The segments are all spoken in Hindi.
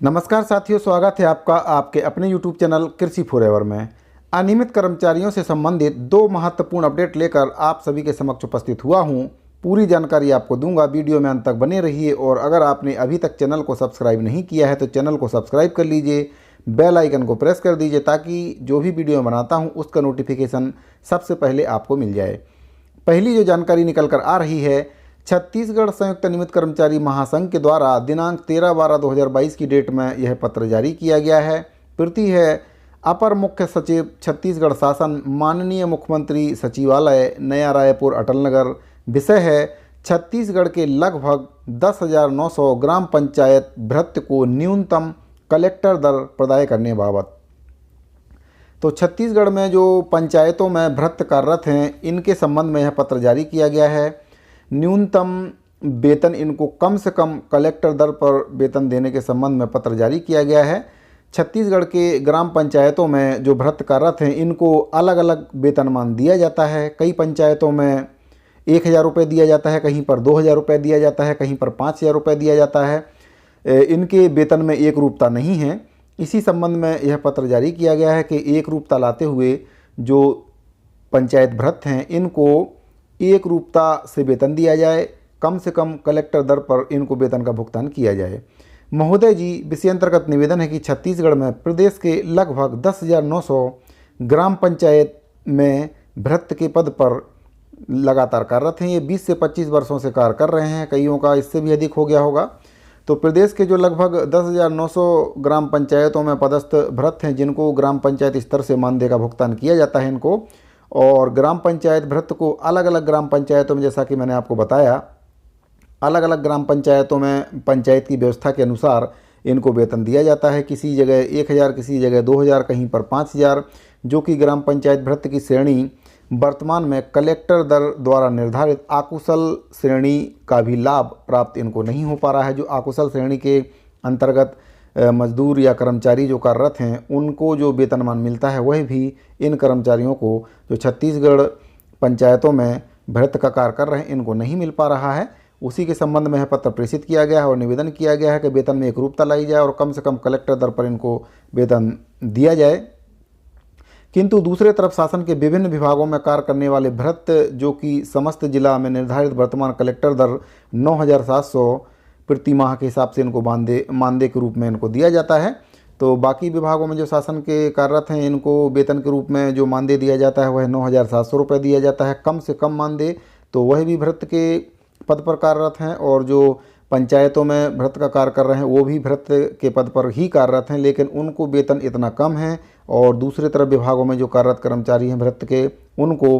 नमस्कार साथियों, स्वागत है आपका आपके अपने YouTube चैनल कृषि फॉरएवर में। अनियमित कर्मचारियों से संबंधित दो महत्वपूर्ण अपडेट लेकर आप सभी के समक्ष उपस्थित हुआ हूं। पूरी जानकारी आपको दूंगा, वीडियो में अंत तक बने रहिए। और अगर आपने अभी तक चैनल को सब्सक्राइब नहीं किया है तो चैनल को सब्सक्राइब कर लीजिए, बेल आइकन को प्रेस कर दीजिए ताकि जो भी वीडियो बनाता हूँ उसका नोटिफिकेशन सबसे पहले आपको मिल जाए। पहली जो जानकारी निकल कर आ रही है, छत्तीसगढ़ संयुक्त नियमित कर्मचारी महासंघ के द्वारा दिनांक 13/12/2022 की डेट में यह पत्र जारी किया गया है। प्रति है अपर मुख्य सचिव छत्तीसगढ़ शासन, माननीय मुख्यमंत्री सचिवालय, नया रायपुर, अटल नगर। विषय है छत्तीसगढ़ के लगभग 10,900 ग्राम पंचायत भृत्य को न्यूनतम कलेक्टर दर प्रदाय करने बाबत। तो छत्तीसगढ़ में जो पंचायतों में भृत्य कार्यरत हैं, इनके संबंध में यह पत्र जारी किया गया है। न्यूनतम वेतन इनको कम से कम कलेक्टर दर पर वेतन देने के संबंध में पत्र जारी किया गया है। छत्तीसगढ़ के ग्राम पंचायतों में जो भृत्य कार्यरत हैं, इनको अलग अलग वेतनमान दिया जाता है। कई पंचायतों में 1,000 रुपये दिया जाता है, कहीं पर 2,000 रुपये दिया जाता है, कहीं पर 5,000 रुपये दिया जाता है। इनके वेतन में एक रूपता नहीं है। इसी संबंध में यह पत्र जारी किया गया है कि एक रूपता लाते हुए जो पंचायत भृत्य हैं, इनको एक रूपता से वेतन दिया जाए, कम से कम कलेक्टर दर पर इनको वेतन का भुगतान किया जाए। महोदय जी, विषय अंतर्गत निवेदन है कि छत्तीसगढ़ में प्रदेश के लगभग 10,900 ग्राम पंचायत में भृत्य के पद पर लगातार कार्यरत हैं। ये 20 से 25 वर्षों से कार्य कर रहे हैं, कईयों का इससे भी अधिक हो गया होगा। तो प्रदेश के जो लगभग 10,900 ग्राम पंचायतों में पदस्थ भृत्य हैं, जिनको ग्राम पंचायत स्तर से मानदेय का भुगतान किया जाता है इनको, और ग्राम पंचायत भृत्य को अलग अलग ग्राम पंचायतों में, जैसा कि मैंने आपको बताया, अलग अलग ग्राम पंचायतों में पंचायत की व्यवस्था के अनुसार इनको वेतन दिया जाता है। किसी जगह 1,000, किसी जगह 2,000, कहीं पर 5,000, जो कि ग्राम पंचायत भृत्य की श्रेणी वर्तमान में कलेक्टर दर द्वारा निर्धारित आकुशल श्रेणी का भी लाभ प्राप्त इनको नहीं हो पा रहा है। जो आकुशल श्रेणी के अंतर्गत मजदूर या कर्मचारी जो कार्यरत हैं, उनको जो वेतनमान मिलता है वह भी इन कर्मचारियों को जो छत्तीसगढ़ पंचायतों में भृत्य का कार्य कर रहे हैं, इनको नहीं मिल पा रहा है। उसी के संबंध में यह पत्र प्रेषित किया गया है और निवेदन किया गया है कि वेतन में एकरूपता लाई जाए और कम से कम कलेक्टर दर पर इनको वेतन दिया जाए। किंतु दूसरे तरफ शासन के विभिन्न विभागों में कार्य करने वाले भृत्य, जो कि समस्त जिला में निर्धारित वर्तमान कलेक्टर दर 9,700 प्रति माह के हिसाब से इनको मानदेय के रूप में इनको दिया जाता है। तो बाकी विभागों में जो शासन के कार्यरत हैं, इनको वेतन के रूप में जो मानदेय दिया जाता है वह 9,700 रुपये दिया जाता है, कम से कम मानदेय। तो वह भी भृत्य के पद पर कार्यरत हैं, और जो पंचायतों में भृत्य का कार्य कर रहे हैं वो भी भृत्य के पद पर ही कार्यरत हैं, लेकिन उनको वेतन इतना कम है। और दूसरी तरफ विभागों में जो कार्यरत कर्मचारी हैं भृत्य के, उनको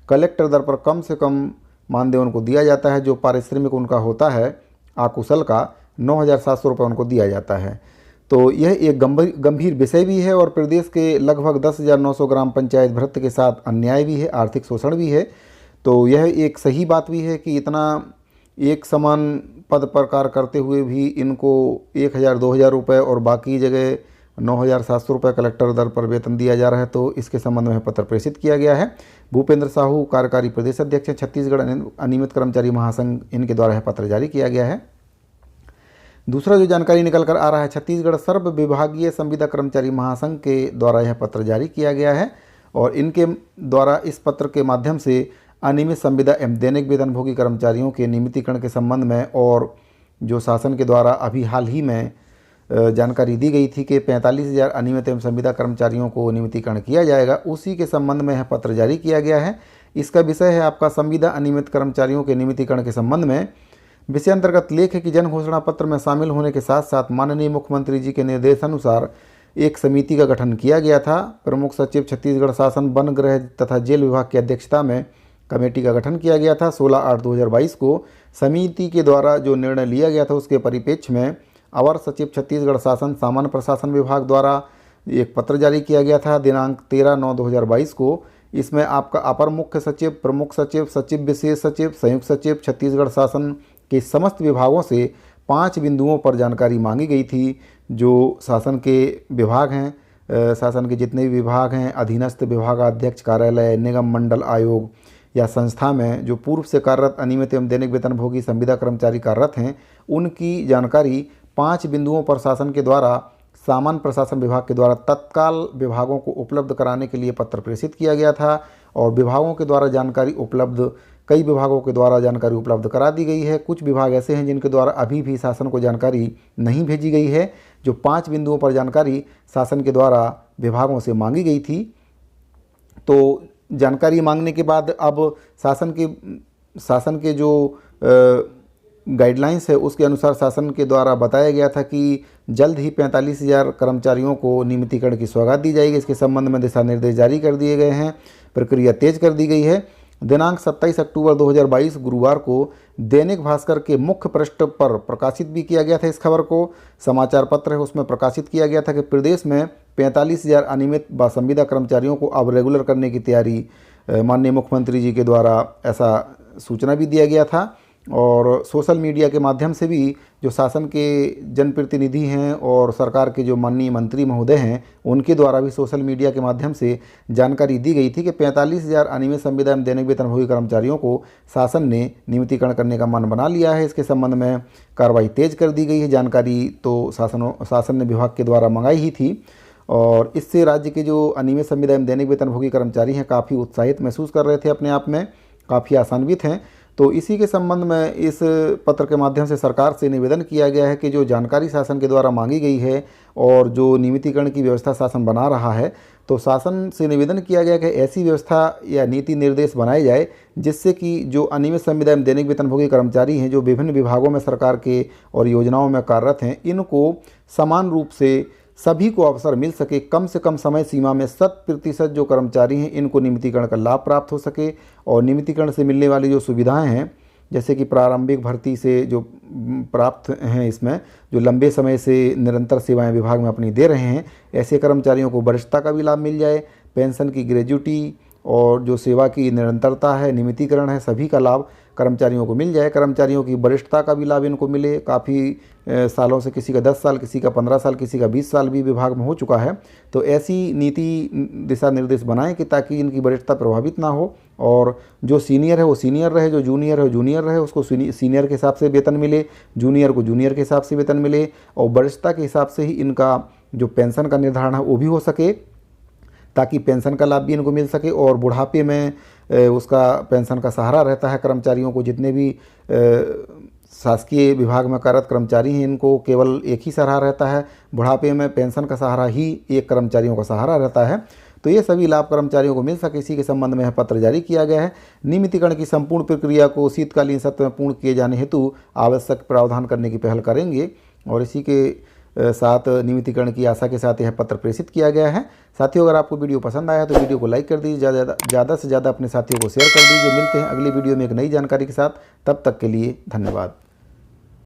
कलेक्टर दर पर कम से कम मानदेय उनको दिया जाता है। जो पारिश्रमिक उनका होता है आकुशल का, 9,700 रुपये उनको दिया जाता है। तो यह एक गंभीर विषय भी है और प्रदेश के लगभग 10,900 ग्राम पंचायत भृत्य के साथ अन्याय भी है, आर्थिक शोषण भी है। तो यह एक सही बात भी है कि इतना एक समान पद पर कार्य करते हुए भी इनको 1,000, 2,000 रुपये और बाकी जगह 9,700 रुपये कलेक्टर दर पर वेतन दिया जा रहा है। तो इसके संबंध में पत्र प्रेषित किया गया है। भूपेंद्र साहू कार्यकारी प्रदेश अध्यक्ष हैं, छत्तीसगढ़ अनियमित कर्मचारी महासंघ, इनके द्वारा यह पत्र जारी किया गया है। दूसरा जो जानकारी निकल कर आ रहा है, छत्तीसगढ़ सर्व विभागीय संविदा कर्मचारी महासंघ के द्वारा यह पत्र जारी किया गया है और इनके द्वारा इस पत्र के माध्यम से अनियमित संविदा एवं दैनिक वेतनभोगी कर्मचारियों के नियमितीकरण के संबंध में, और जो शासन के द्वारा अभी हाल ही में जानकारी दी गई थी कि 45,000 अनियमित एवं संविदा कर्मचारियों को नियमितीकरण किया जाएगा, उसी के संबंध में यह पत्र जारी किया गया है। इसका विषय है आपका संविदा अनियमित कर्मचारियों के नियमितीकरण के संबंध में। विषय अंतर्गत लेख है कि जन घोषणा पत्र में शामिल होने के साथ साथ माननीय मुख्यमंत्री जी के निर्देशानुसार एक समिति का गठन किया गया था। प्रमुख सचिव छत्तीसगढ़ शासन, वन, गृह तथा जेल विभाग की अध्यक्षता में कमेटी का गठन किया गया था। 16/8/2022 को समिति के द्वारा जो निर्णय लिया गया था उसके परिप्रेक्ष्य में अवर सचिव छत्तीसगढ़ शासन, सामान्य प्रशासन विभाग द्वारा एक पत्र जारी किया गया था दिनांक 13/9/2022 को। इसमें आपका अपर मुख्य सचिव, प्रमुख सचिव, सचिव विशेष सचिव, संयुक्त सचिव छत्तीसगढ़ शासन के समस्त विभागों से 5 बिंदुओं पर जानकारी मांगी गई थी। जो शासन के विभाग हैं, शासन के जितने भी विभाग हैं, अधीनस्थ विभागाध्यक्ष कार्यालय, निगम, मंडल, आयोग या संस्था में जो पूर्व से कार्यरत अनियमित एवं दैनिक वेतनभोगी संविदा कर्मचारी कार्यरत हैं, उनकी जानकारी 5 बिंदुओं पर शासन के द्वारा सामान्य प्रशासन विभाग के द्वारा तत्काल विभागों को उपलब्ध कराने के लिए पत्र प्रेषित किया गया था और विभागों के द्वारा जानकारी उपलब्ध कई विभागों के द्वारा जानकारी उपलब्ध करा दी गई है। कुछ विभाग ऐसे हैं जिनके द्वारा अभी भी शासन को जानकारी नहीं भेजी गई है। जो 5 बिंदुओं पर जानकारी शासन के द्वारा विभागों से मांगी गई थी, तो जानकारी मांगने के बाद अब शासन के जो गाइडलाइंस है उसके अनुसार शासन के द्वारा बताया गया था कि जल्द ही 45,000 कर्मचारियों को नियमितीकरण की सौगात दी जाएगी। इसके संबंध में दिशा निर्देश जारी कर दिए गए हैं, प्रक्रिया तेज कर दी गई है। दिनांक 27 अक्टूबर 2022 गुरुवार को दैनिक भास्कर के मुख्य पृष्ठ पर प्रकाशित भी किया गया था। इस खबर को समाचार पत्र है उसमें प्रकाशित किया गया था कि प्रदेश में 45,000 अनियमित व संविदा कर्मचारियों को अब रेगुलर करने की तैयारी माननीय मुख्यमंत्री जी के द्वारा ऐसा सूचना भी दिया गया था। और सोशल मीडिया के माध्यम से भी जो शासन के जनप्रतिनिधि हैं और सरकार के जो माननीय मंत्री महोदय हैं उनके द्वारा भी सोशल मीडिया के माध्यम से जानकारी दी गई थी कि 45,000 अनियमित संविदा एवं दैनिक वेतनभोगी कर्मचारियों को शासन ने नियमितीकरण करने का मन बना लिया है। इसके संबंध में कार्रवाई तेज कर दी गई है। जानकारी तो शासन ने विभाग के द्वारा मंगाई ही थी और इससे राज्य के जो अनियमित संविदा एवं दैनिक वेतनभोगी कर्मचारी हैं काफ़ी उत्साहित महसूस कर रहे थे, अपने आप में काफ़ी आशान्वित हैं। तो इसी के संबंध में इस पत्र के माध्यम से सरकार से निवेदन किया गया है कि जो जानकारी शासन के द्वारा मांगी गई है और जो नियमितीकरण की व्यवस्था शासन बना रहा है, तो शासन से निवेदन किया गया कि ऐसी व्यवस्था या नीति निर्देश बनाए जाए जिससे कि जो अनियमित संविदा एवं दैनिक वेतनभोगी कर्मचारी हैं जो विभिन्न विभागों में सरकार के और योजनाओं में कार्यरत हैं, इनको समान रूप से सभी को अवसर मिल सके। कम से कम समय सीमा में 100% जो कर्मचारी हैं इनको नियमितीकरण का लाभ प्राप्त हो सके और नियमितीकरण से मिलने वाली जो सुविधाएं हैं जैसे कि प्रारंभिक भर्ती से जो प्राप्त हैं, इसमें जो लंबे समय से निरंतर सेवाएं विभाग में अपनी दे रहे हैं, ऐसे कर्मचारियों को वरिष्ठता का भी लाभ मिल जाए। पेंशन की ग्रेजुटी और जो सेवा की निरंतरता है, नियमितीकरण है, सभी का लाभ कर्मचारियों को मिल जाए। कर्मचारियों की वरिष्ठता का भी लाभ इनको मिले। काफ़ी सालों से किसी का 10 साल, किसी का 15 साल, किसी का 20 साल भी विभाग में हो चुका है। तो ऐसी नीति दिशा निर्देश बनाएं कि ताकि इनकी वरिष्ठता प्रभावित ना हो और जो सीनियर है वो सीनियर रहे, जो जूनियर है वो जूनियर रहे, उसको सीनियर के हिसाब से वेतन मिले, जूनियर को जूनियर के हिसाब से वेतन मिले और वरिष्ठता के हिसाब से ही इनका जो पेंशन का निर्धारण है वो भी हो सके ताकि पेंशन का लाभ भी इनको मिल सके और बुढ़ापे में उसका पेंशन का सहारा रहता है। कर्मचारियों को जितने भी शासकीय विभाग में कार्यरत कर्मचारी हैं इनको केवल एक ही सहारा रहता है, बुढ़ापे में पेंशन का सहारा ही एक कर्मचारियों का सहारा रहता है। तो ये सभी लाभ कर्मचारियों को मिल सके, इसी के संबंध में पत्र जारी किया गया है। नियमितीकरण की संपूर्ण प्रक्रिया को शीतकालीन सत्र में पूर्ण किए जाने हेतु आवश्यक प्रावधान करने की पहल करेंगे और इसी के साथ नियमितीकरण की आशा के साथ यह पत्र प्रेषित किया गया है। साथियों, अगर आपको वीडियो पसंद आया तो वीडियो को लाइक कर दीजिए, ज़्यादा से ज़्यादा अपने साथियों को शेयर कर दीजिए। मिलते हैं अगली वीडियो में एक नई जानकारी के साथ, तब तक के लिए धन्यवाद।